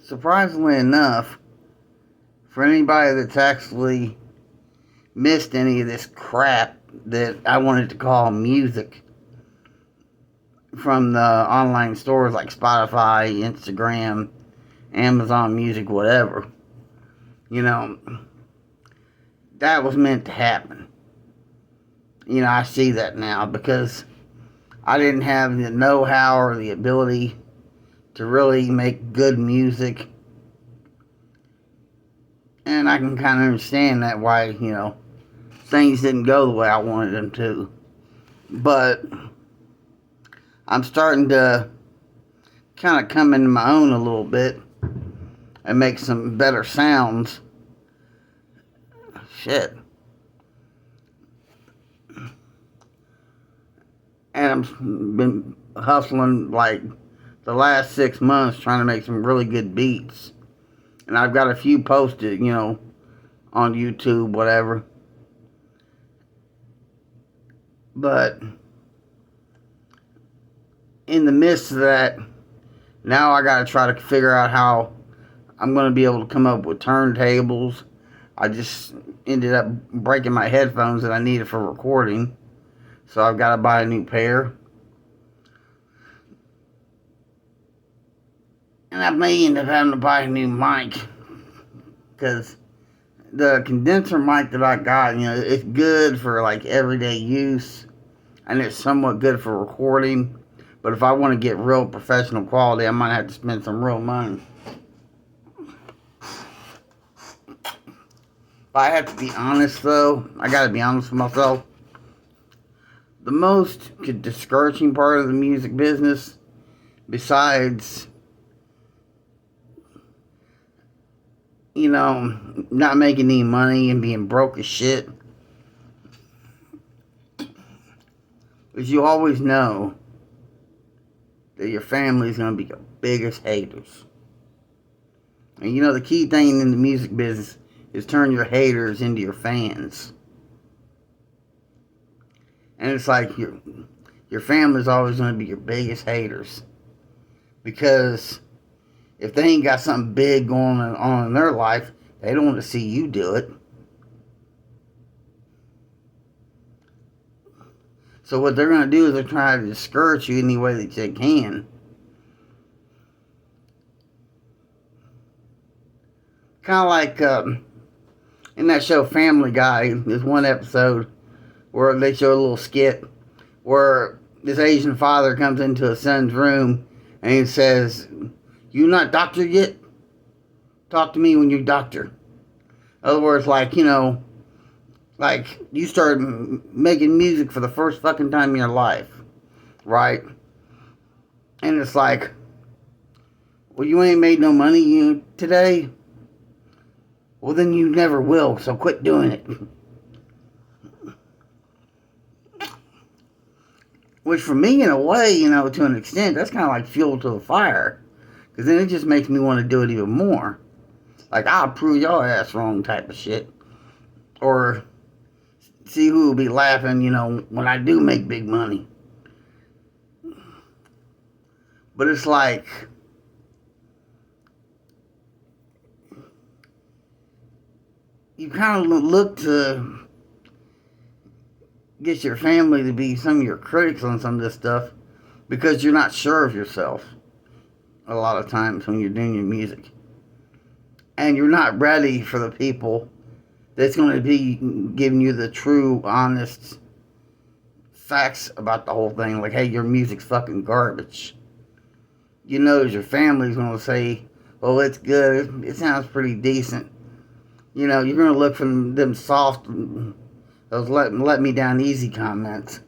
surprisingly enough, for anybody that's actually missed any of this crap that I wanted to call music from the online stores like Spotify, Instagram, Amazon Music, whatever, you know, that was meant to happen. I see that now because I didn't have the know-how or the ability to really make good music. And I can kind of understand that why, things didn't go the way I wanted them to. But I'm starting to kind of come into my own a little bit and make some better sounds. Shit. And I've been hustling like the last 6 months trying to make some really good beats. And I've got a few posted, on YouTube, whatever. But in the midst of that, now I got to try to figure out how I'm going to be able to come up with turntables. I just ended up breaking my headphones that I needed for recording. So I've got to buy a new pair. And I may end up having to buy a new mic. Because the condenser mic that I got, it's good for like everyday use. And it's somewhat good for recording. But if I want to get real professional quality, I might have to spend some real money. If I have to be honest though, I gotta be honest with myself. The most discouraging part of the music business, besides, not making any money and being broke as shit, is you always know that your family is going to be your biggest haters. And the key thing in the music business is turn your haters into your fans. And it's like your family's always going to be your biggest haters. Because if they ain't got something big going on in their life, they don't want to see you do it. So what they're going to do is they're trying to discourage you any way that they can. Kind of like in that show Family Guy, there's one episode where they show a little skit where this Asian father comes into his son's room and he says, "You not doctor yet? Talk to me when you're doctor." In other words, like you started making music for the first fucking time in your life, right? And it's like, well, you ain't made no money today? Well, then you never will, so quit doing it. Which for me, in a way, to an extent, that's kind of like fuel to the fire. Because then it just makes me want to do it even more. Like, I'll prove your ass wrong type of shit. Or see who will be laughing, when I do make big money. But it's like, you kind of look to get your family to be some of your critics on some of this stuff because you're not sure of yourself a lot of times when you're doing your music. And you're not ready for the people that's going to be giving you the true, honest facts about the whole thing. Like, hey, your music's fucking garbage. Your family's going to say, well, it's good. It sounds pretty decent. You're going to look for them soft, those let me down easy comments.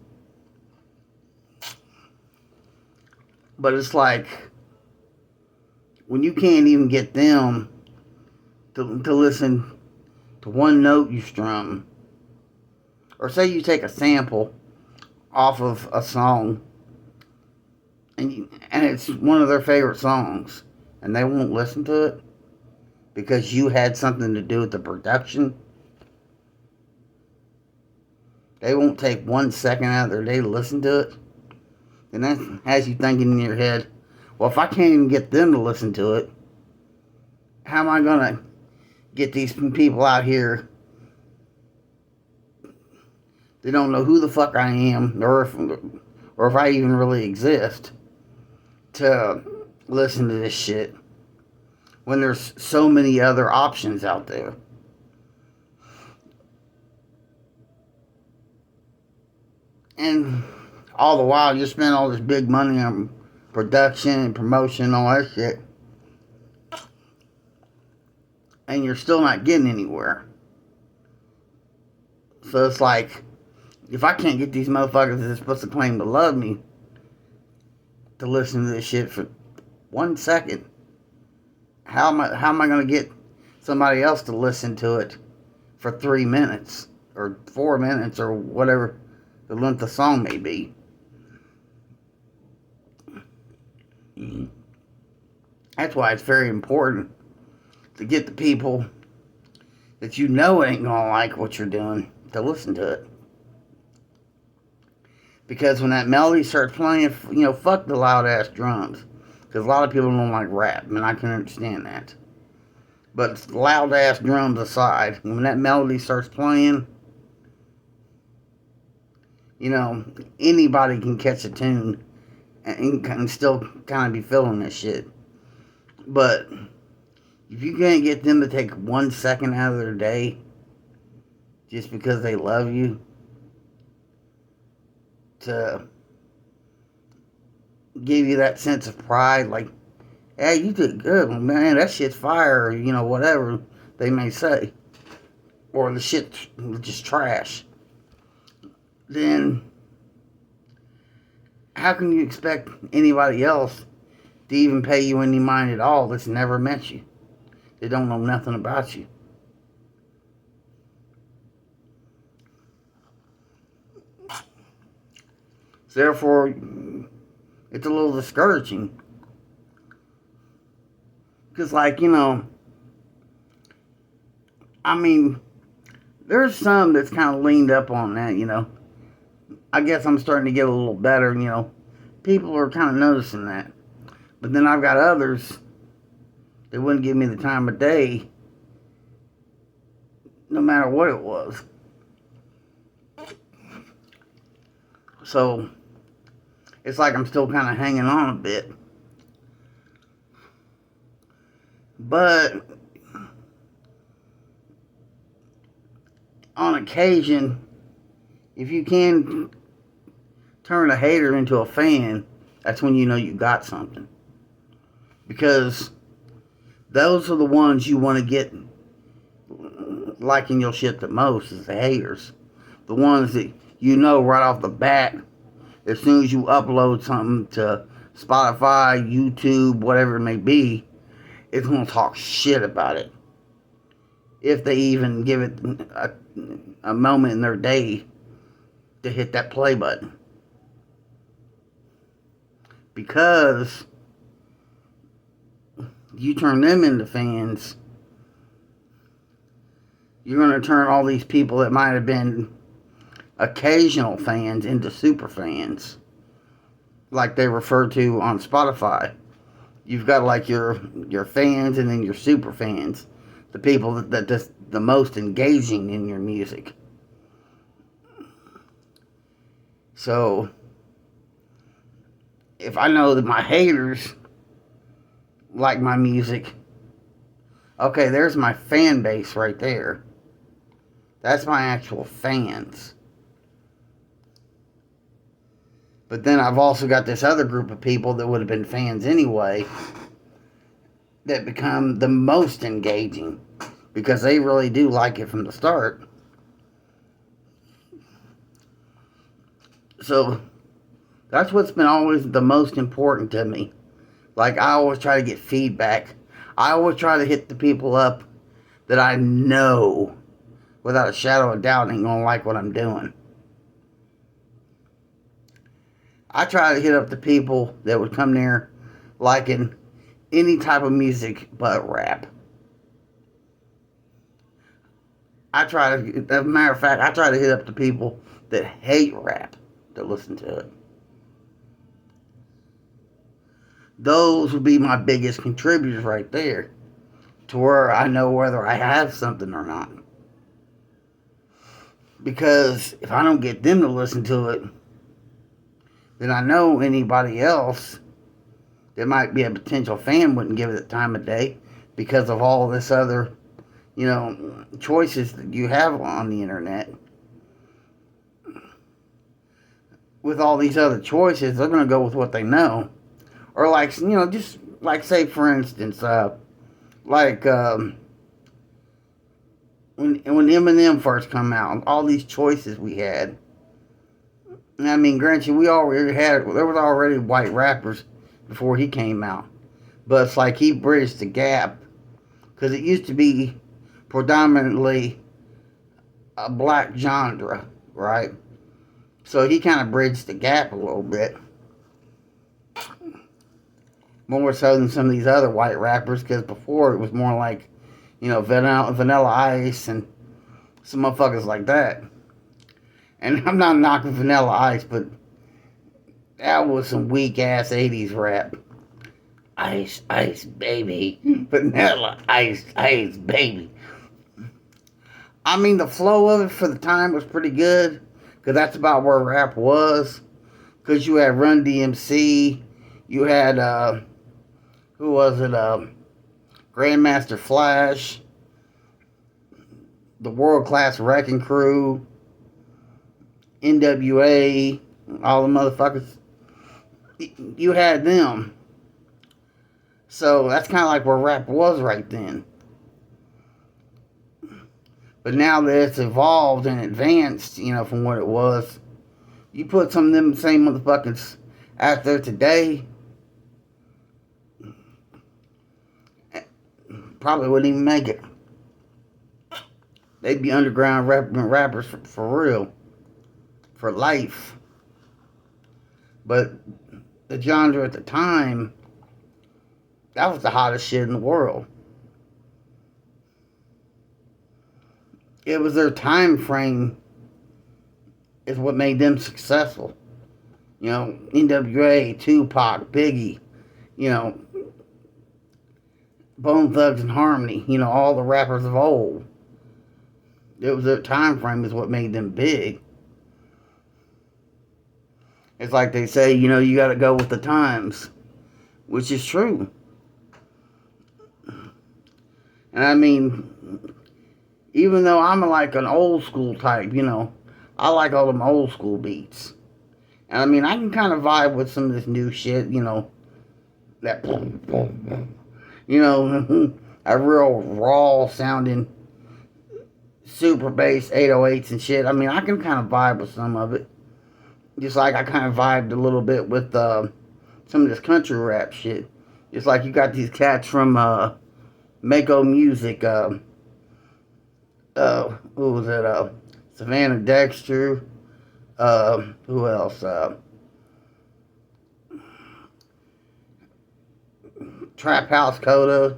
But it's like, when you can't even get them to listen to one note you strum, or say you take a sample off of a song, and it's one of their favorite songs, and they won't listen to it because you had something to do with the production. They won't take 1 second out of their day to listen to it. And that has you thinking in your head, well, if I can't even get them to listen to it, how am I going to get these people out here that don't know who the fuck I am or if I even really exist to listen to this shit when there's so many other options out there? And all the while you spend all this big money on production and promotion and all that shit, and you're still not getting anywhere. So it's like, if I can't get these motherfuckers that's supposed to claim to love me to listen to this shit for 1 second, how am I going to get somebody else to listen to it for 3 minutes or 4 minutes or whatever the length of song may be? That's why it's very important to get the people that you know ain't gonna like what you're doing to listen to it. Because when that melody starts playing, fuck the loud ass drums. Because a lot of people don't like rap, and I can understand that. But loud ass drums aside, when that melody starts playing, anybody can catch a tune and still kind of be feeling this shit. But if you can't get them to take 1 second out of their day just because they love you to give you that sense of pride, like, hey, you did good, man, that shit's fire, or, whatever they may say, or the shit's just trash, then how can you expect anybody else to even pay you any mind at all that's never met you? They don't know nothing about you. So therefore, it's a little discouraging. Because, there's some that's kind of leaned up on that, I guess I'm starting to get a little better, People are kind of noticing that. But then I've got others that wouldn't give me the time of day, no matter what it was. So, it's like I'm still kind of hanging on a bit. But, on occasion, if you can turn a hater into a fan, that's when you know you got something. Because those are the ones you want to get liking your shit the most, is the haters. The ones that right off the bat, as soon as you upload something to Spotify, YouTube, whatever it may be, it's going to talk shit about it. If they even give it a moment in their day to hit that play button. Because you turn them into fans, you're going to turn all these people that might have been occasional fans into super fans, like they refer to on Spotify. You've got like your fans and then your super fans, the people that just the most engaging in your music. So if I know that my haters like my music, okay, there's my fan base right there. That's my actual fans. But then I've also got this other group of people that would have been fans anyway that become the most engaging because they really do like it from the start. So that's what's been always the most important to me. Like, I always try to get feedback. I always try to hit the people up that I know without a shadow of doubt ain't gonna like what I'm doing. I try to hit up the people that would come there liking any type of music but rap. As a matter of fact, I try to hit up the people that hate rap to listen to it. Those would be my biggest contributors right there. to where I know whether I have something or not. Because if I don't get them to listen to it, then I know anybody else that might be a potential fan wouldn't give it the time of day because of all this other, choices that you have on the internet. With all these other choices, they're going to go with what they know. Or like, just like say for instance, when Eminem first come out, all these choices we had. I mean, granted, there was already white rappers before he came out. But it's like he bridged the gap. Because it used to be predominantly a black genre, right? So he kind of bridged the gap a little bit. More so than some of these other white rappers. Because before it was more like, Vanilla Ice and some motherfuckers like that. And I'm not knocking Vanilla Ice, but that was some weak ass 80s rap. Ice, ice, baby. Vanilla Ice, ice, baby. I mean, the flow of it for the time was pretty good. Because that's about where rap was. Because you had Run DMC. You had, who was it? Grandmaster Flash. The World Class Wrecking Crew. NWA. All the motherfuckers. You had them. So that's kind of like where rap was right then. But now that it's evolved and advanced, from what it was, you put some of them same motherfuckers out there today, probably wouldn't even make it. They'd be underground rappers for real, for life. But the genre at the time, that was the hottest shit in the world. It was their time frame is what made them successful. NWA, Tupac, Biggie, Bone Thugs and Harmony, all the rappers of old. It was their time frame is what made them big. It's like they say, you got to go with the times, which is true. And I mean, even though I'm like an old school type, I like all them old school beats. And I mean, I can kind of vibe with some of this new shit, that, a real raw sounding super bass 808s and shit. I mean, I can kind of vibe with some of it. Just like I kind of vibed a little bit with some of this country rap shit. Just like you got these cats from Mako Music, who was it? Savannah Dexter. Who else? Trap House Coda.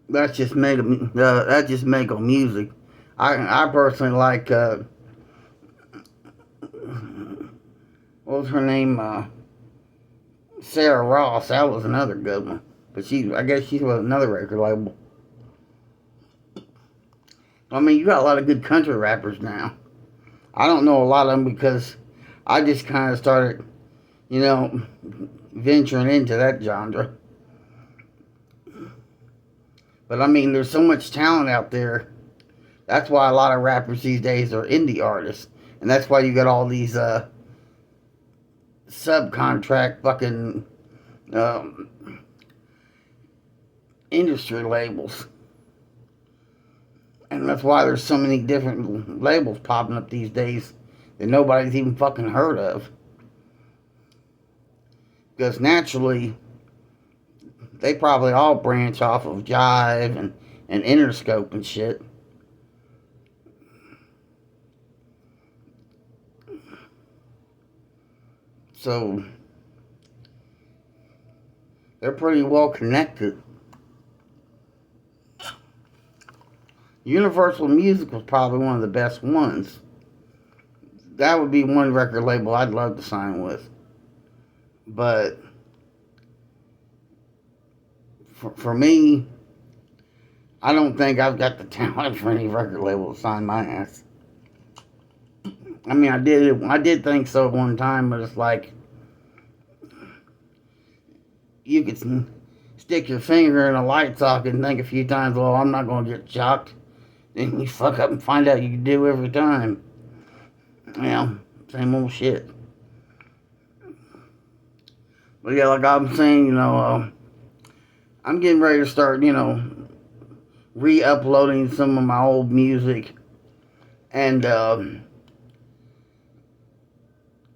That's just Mako Music. I personally like what was her name? Sarah Ross. That was another good one. But I guess she's with another record label. I mean, you got a lot of good country rappers now. I don't know a lot of them because I just kind of started, venturing into that genre. But I mean, there's so much talent out there. That's why a lot of rappers these days are indie artists. And that's why you got all these subcontract fucking industry labels. And that's why there's so many different labels popping up these days that nobody's even fucking heard of. Because naturally, they probably all branch off of Jive and Interscope and shit. So, they're pretty well connected. Universal Music was probably one of the best ones. That would be one record label I'd love to sign with. But for me, I don't think I've got the talent for any record label to sign my ass. I mean, I did think so at one time, but it's like you could stick your finger in a light socket and think a few times, well, I'm not going to get shocked. Then you fuck up and find out you do every time. Yeah, same old shit. But yeah, like I'm saying, I'm getting ready to start, re-uploading some of my old music. And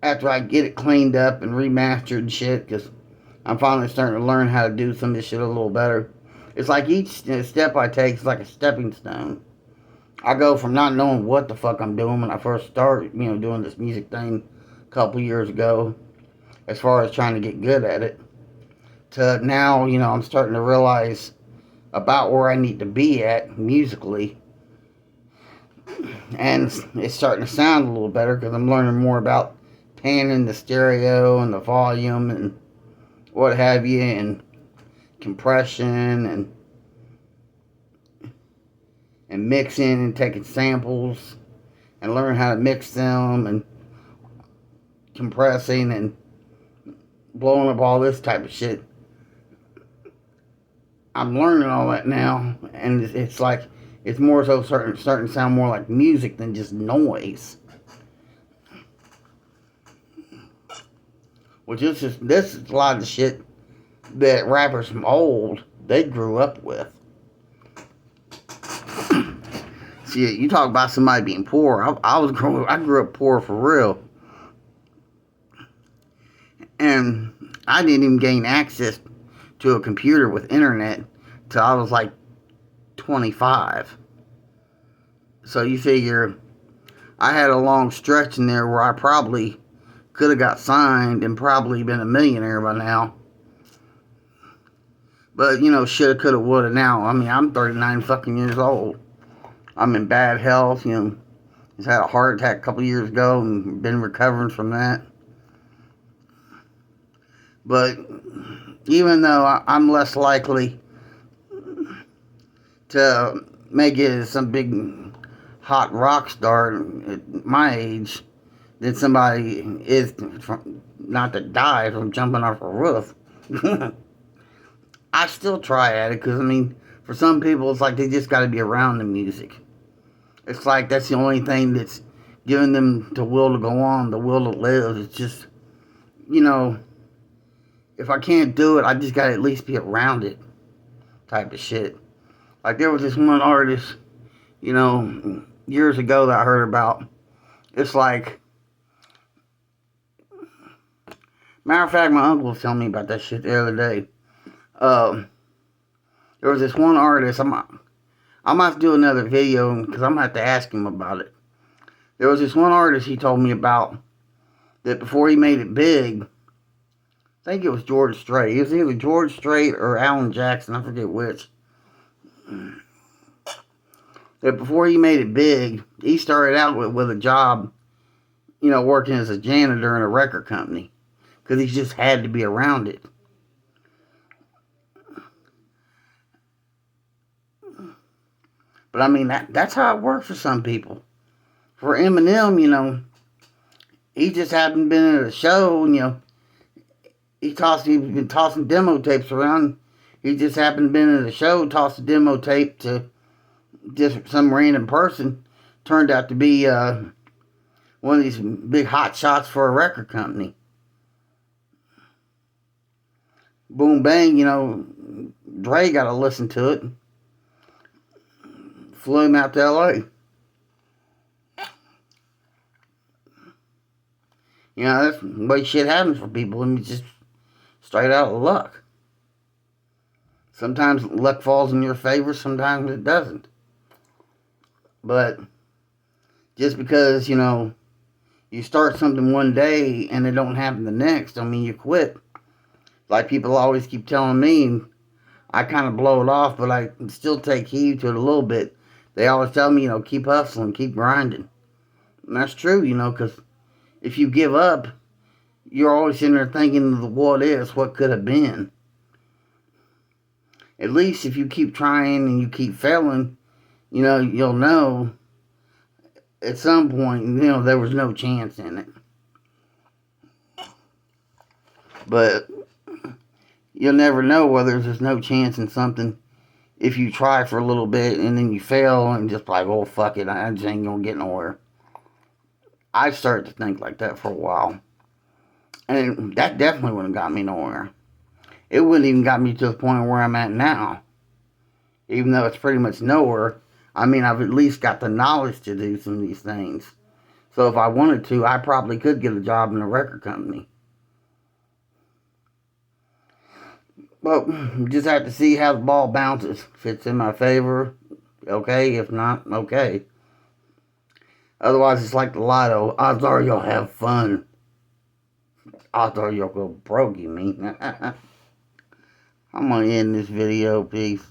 after I get it cleaned up and remastered and shit, because I'm finally starting to learn how to do some of this shit a little better. It's like each step I take is like a stepping stone. I go from not knowing what the fuck I'm doing when I first started, doing this music thing a couple years ago, as far as trying to get good at it, to now, I'm starting to realize about where I need to be at musically. And it's starting to sound a little better because I'm learning more about panning the stereo and the volume and what have you, and compression and mixing and taking samples and learn how to mix them and compressing and blowing up all this type of shit. I'm learning all that now, and it's like it's more so starting to sound more like music than just noise. Which is this is a lot of the shit that rappers from old they grew up with. See, you talk about somebody being poor. I grew up poor for real, and I didn't even gain access to a computer with internet till I was like 25. So you figure I had a long stretch in there where I probably could have got signed and probably been a millionaire by now. But, shoulda, coulda, woulda now. I mean, I'm 39 fucking years old. I'm in bad health, Just had a heart attack a couple years ago and been recovering from that. But even though I'm less likely to make it as some big hot rock star at my age than somebody is not to die from jumping off a roof, I still try at it because, for some people, it's like they just got to be around the music. It's like that's the only thing that's giving them the will to go on, the will to live. It's just, if I can't do it, I just got to at least be around it type of shit. Like there was this one artist, years ago that I heard about. It's like, matter of fact, my uncle was telling me about that shit the other day. There was this one artist. I'm gonna have to do another video because I'm gonna have to ask him about it. There was this one artist he told me about that before he made it big. I think it was George Strait. It was either George Strait or Alan Jackson. I forget which. That before he made it big, he started out with a job, working as a janitor in a record company because he just had to be around it. But that's how it works for some people. For Eminem, he just happened to be at a show, he's been tossing demo tapes around. He just happened to be at a show, tossed a demo tape to just some random person. Turned out to be one of these big hot shots for a record company. Boom bang, Dre got to listen to it. Flew him out to LA. That's the way shit happens for people. Just straight out of luck. Sometimes luck falls in your favor, sometimes it doesn't. But just because, you start something one day and it don't happen the next, don't mean you quit. Like people always keep telling me, I kind of blow it off, but I still take heed to it a little bit. They always tell me, keep hustling, keep grinding. And that's true, because if you give up, you're always in there thinking of the what is, what could have been. At least if you keep trying and you keep failing, you'll know at some point, there was no chance in it. But you'll never know whether there's no chance in something if you try for a little bit and then you fail and just like, oh, fuck it, I just ain't gonna get nowhere. I started to think like that for a while. And that definitely wouldn't have got me nowhere. It wouldn't even got me to the point where I'm at now. Even though it's pretty much nowhere, I've at least got the knowledge to do some of these things. So if I wanted to, I probably could get a job in a record company. But just have to see how the ball bounces. If it's in my favor, okay. If not, okay. Otherwise, it's like the lotto. Odds are you'll have fun. Odds are you'll go broke, you mean. I'm going to end this video. Peace.